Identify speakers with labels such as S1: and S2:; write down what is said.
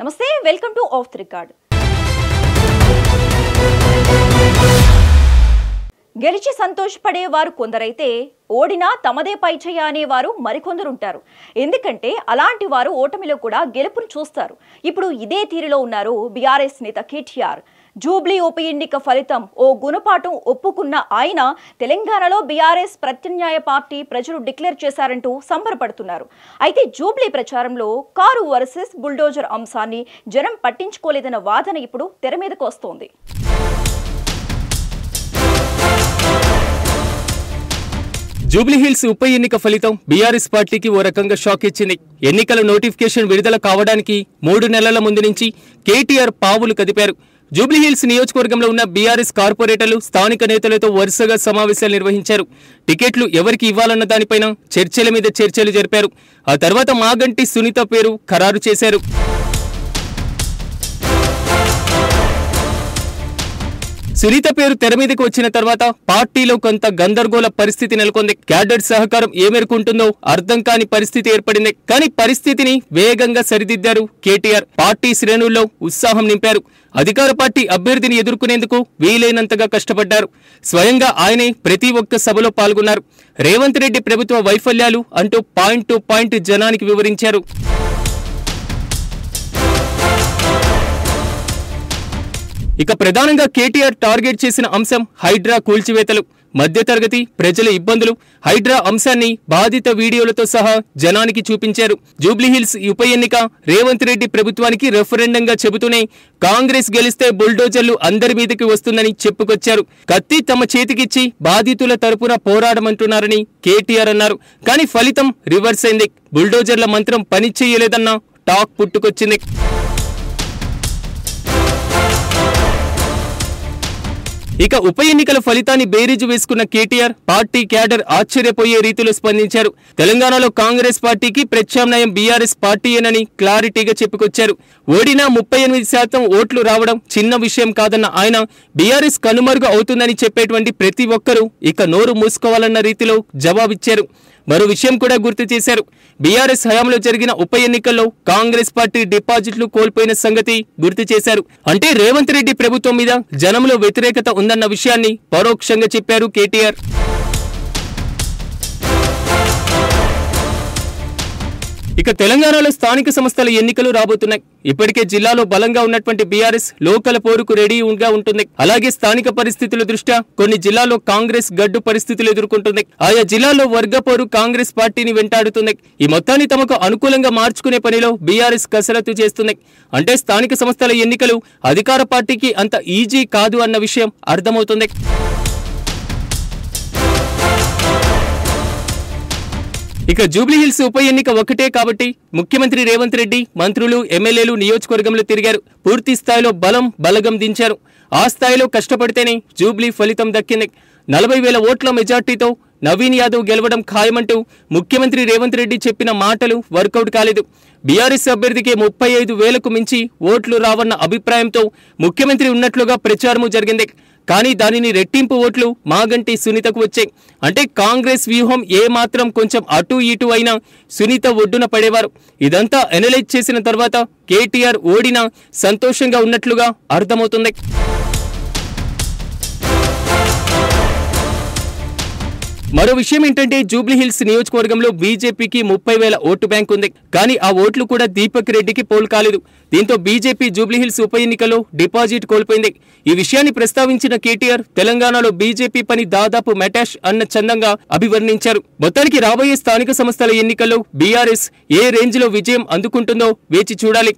S1: నమస్తే, welcome to of the record. గెలిచి సంతోషపడేవారు కొందరైతే ఓడినా తమదే పైచేయ అనేవారు మరికొందరుంటారు. ఎందుకంటే అలాంటి వారు ఓటమిలో కూడా గెలుపును చూస్తారు. ఇప్పుడు ఇదే తీరులో ఉన్నారు బీఆర్ఎస్ నేత కేటీఆర్. జూబ్లీ ఉప ఎన్నిక ఫలితం ఓ గుణపాఠం ఒప్పుకున్న ఆయన తెలంగాణలో బీఆర్ఎస్ ప్రత్యామ్నాయ పార్టీ ప్రజలు డిక్లేర్ చేశారంటూ సంబరపడుతున్నారు. అయితే జూబ్లీ ప్రచారంలో కారు వర్సెస్ బుల్డోజర్ అంశాన్ని జనం పట్టించుకోలేదన్న వాదన ఇప్పుడు తెర మీదకు వస్తోంది.
S2: జూబ్లీహిల్స్ ఉప ఎన్నిక ఫలితం బీఆర్ఎస్ పార్టీకి ఓ రకంగా షాక్ ఇచ్చింది. ఎన్నికల నోటిఫికేషన్ విడుదల కావడానికి 3 నెలల ముందు నుంచి కేటీఆర్ పావులు కదిపారు. జూబ్లీహిల్స్ నియోజకవర్గంలో ఉన్న బీఆర్ఎస్ కార్పొరేటర్లు స్థానిక నేతలతో వరుసగా సమావేశాలు నిర్వహించారు. టికెట్లు ఎవరికి ఇవ్వాలన్న దానిపైన చర్చల మీద చర్చలు జరిపారు. ఆ తర్వాత మాగంటి సునీత పేరు ఖరారు చేశారు. సునీత పేరు తెర మీదకు వచ్చిన తర్వాత పార్టీలో కొంత గందరగోళ పరిస్థితి నెలకొంది. క్యాడర్ సహకారం ఏ మేరకు ఉంటుందో అర్థం కాని పరిస్థితి ఏర్పడింది. కానీ పరిస్థితిని వేగంగా సరిదిద్దారు కేటీఆర్. పార్టీ శ్రేణుల్లో ఉత్సాహం నింపారు. అధికార పార్టీ అభ్యర్థిని ఎదుర్కొనేందుకు వీలైనంతగా కష్టపడ్డారు. స్వయంగా ఆయనే ప్రతి ఒక్క సభలో పాల్గొన్నారు. రేవంత్ రెడ్డి ప్రభుత్వ వైఫల్యాలు అంటూ పాయింట్ టు పాయింట్ జనానికి వివరించారు. ఇక ప్రధానంగా కేటీఆర్ టార్గెట్ చేసిన అంశం హైడ్రా కూల్చివేతలు, మధ్యతరగతి ప్రజల ఇబ్బందులు. హైడ్రా అంశాన్ని బాధిత వీడియోలతో సహా జనానికి చూపించారు. జూబ్లీహిల్స్ ఉప ఎన్నిక రేవంత్ రెడ్డి ప్రభుత్వానికి రెఫరెండంగా చెబుతూనే కాంగ్రెస్ గెలిస్తే బుల్డోజర్లు అందరి మీదకి వస్తుందని చెప్పుకొచ్చారు. కత్తి తమ చేతికిచ్చి బాధితుల తరపున పోరాడమంటున్నారని కేటీఆర్ అన్నారు. కానీ ఫలితం రివర్స్ అయింది. బుల్డోజర్ల మంత్రం పనిచేయలేదన్న టాక్ పుట్టుకొచ్చింది. ఇక ఉప ఎన్నికల ఫలితాన్ని బేరీజు వేసుకున్న కేటీఆర్ పార్టీ క్యాడర్ ఆశ్చర్యపోయే రీతిలో స్పందించారు. తెలంగాణలో కాంగ్రెస్ పార్టీకి ప్రత్యామ్నాయం బీఆర్ఎస్ పార్టీయేనని క్లారిటీగా చెప్పుకొచ్చారు. ఓడినా 38% ఓట్లు రావడం చిన్న విషయం కాదన్న ఆయన బీఆర్ఎస్ కనుమరుగు అవుతుందని చెప్పేటువంటి ప్రతి ఒక్కరూ ఇక నోరు మూసుకోవాలన్న రీతిలో జవాబిచ్చారు. మరో విషయం కూడా గుర్తు చేశారు. బీఆర్ఎస్ హయాంలో జరిగిన ఉప ఎన్నికల్లో కాంగ్రెస్ పార్టీ డిపాజిట్లు కోల్పోయిన సంగతి గుర్తు చేశారు. అంటే రేవంత్ రెడ్డి ప్రభుత్వం మీద జనంలో వ్యతిరేకత ఉందన్న విషయాన్ని పరోక్షంగా చెప్పారు కేటీఆర్. ఇక తెలంగాణలో స్థానిక సంస్థల ఎన్నికలు రాబోతున్నాయి. ఇప్పటికే జిల్లాలో బలంగా ఉన్నటువంటి బీఆర్ఎస్ లోకల్ పోరుకు రెడీగా ఉంటుంది. అలాగే స్థానిక పరిస్థితుల దృష్ట్యా కొన్ని జిల్లాల్లో కాంగ్రెస్ గడ్డు పరిస్థితులు ఎదుర్కొంటుంది. ఆయా జిల్లాల్లో వర్గ పోరు కాంగ్రెస్ పార్టీని వెంటాడుతుంది. ఈ మొత్తాన్ని తమకు అనుకూలంగా మార్చుకునే పనిలో బీఆర్ఎస్ కసరత్తు చేస్తుంది. అంటే స్థానిక సంస్థల ఎన్నికలు అధికార పార్టీకి అంత ఈజీ కాదు అన్న విషయం అర్థమవుతుంది. ఇక జూబ్లీహిల్స్ ఉప ఎన్నిక ఒకటే కాబట్టి ముఖ్యమంత్రి రేవంత్ రెడ్డి మంత్రులు ఎమ్మెల్యేలు నియోజకవర్గంలో తిరిగారు. పూర్తి స్థాయిలో బలగం దించారు. ఆ స్థాయిలో కష్టపడితేనే జూబ్లీ ఫలితం దక్కింది. 40,000 ఓట్ల మెజార్టీతో నవీన్ యాదవ్ గెలవడం ఖాయమంటూ ముఖ్యమంత్రి రేవంత్ రెడ్డి చెప్పిన మాటలు వర్కౌట్ కాలేదు. బీఆర్ఎస్ అభ్యర్థికి 35,000కు మించి ఓట్లు రావన్న అభిప్రాయంతో ముఖ్యమంత్రి ఉన్నట్లుగా ప్రచారము జరిగింది. కానీ దానిని రెట్టింపు ఓట్లు మాగంటి సునీతకు వచ్చాయి. అంటే కాంగ్రెస్ వ్యూహం ఏమాత్రం కొంచెం అటు ఇటు అయినా సునీత ఒడ్డున పడేవారు. ఇదంతా అనలైజ్ చేసిన తర్వాత కేటీఆర్ ఓడినా సంతోషంగా ఉన్నట్లుగా అర్థమవుతుంది. మరో విషయం ఏంటంటే జూబ్లీహిల్స్ నియోజకవర్గంలో బీజేపీకి 30,000 ఓటు బ్యాంక్ ఉంది. కానీ ఆ ఓట్లు కూడా దీపక్ రెడ్డికి పోల్ కాలేదు. దీంతో బీజేపీ జూబ్లీహిల్స్ ఉప ఎన్నికల్లో డిపాజిట్ కోల్పోయింది. ఈ విషయాన్ని ప్రస్తావించిన కేటీఆర్ తెలంగాణలో బీజేపీ పని దాదాపు మెటాష్ అన్న చందంగా అభివర్ణించారు. మొత్తానికి రాబోయే స్థానిక సంస్థల ఎన్నికల్లో బీఆర్ఎస్ ఏ రేంజ్ లో విజయం అందుకుంటుందో వేచి చూడాలి.